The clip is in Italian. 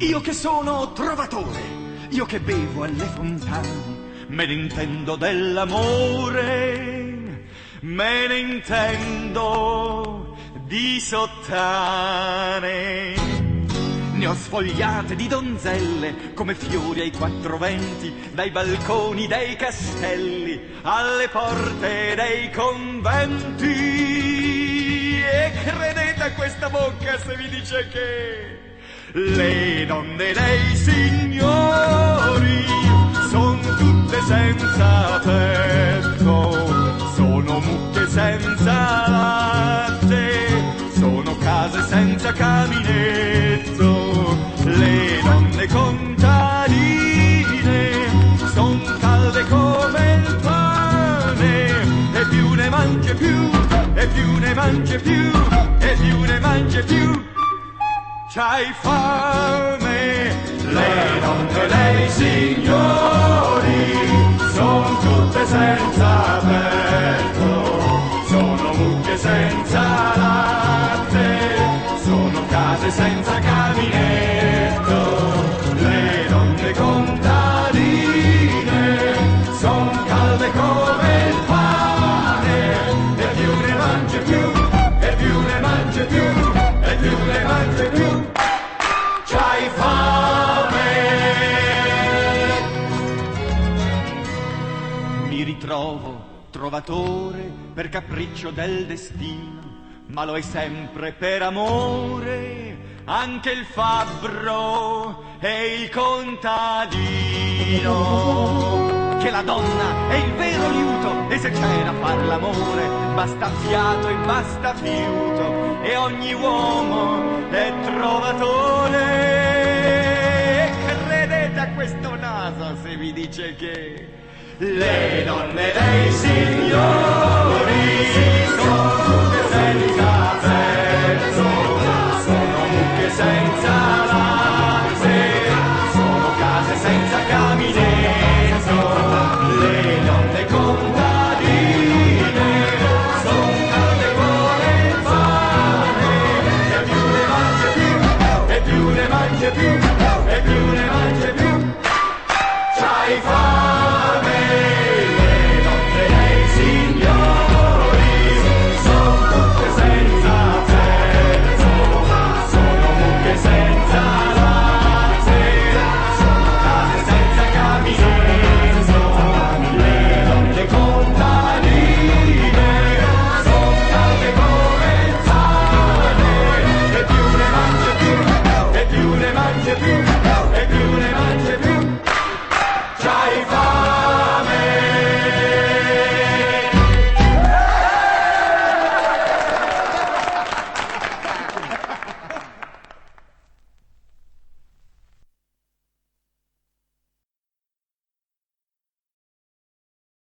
Io che sono trovatore, io che bevo alle fontane, me ne intendo dell'amore, me ne intendo di sottane. Ne ho sfogliate di donzelle come fiori ai quattro venti, dai balconi dei castelli alle porte dei conventi. E credete a questa bocca se vi dice che le donne dei signori son tutte senza tetto, sono mucche senza latte, sono case senza caminetto. Le donne contadine son calde come il pane, e più ne mangi più, e più ne mangi più, e più ne mangi più c'hai fame. Le donne dei signori son tutte senza petto, sono mucche senza latte, sono case senza caminetto. Le donne contadine son calde come il pane, e più ne mangi più, e più ne mangi più, e più ne mangi più c'hai fame. Mi ritrovo trovatore per capriccio del destino, ma lo è sempre per amore anche il fabbro e il contadino. Che la donna è il vero liuto, e se c'è da far l'amore basta fiato e basta fiuto, e ogni uomo è trovatore. E credete a questo naso se vi dice che le donne dei signori sono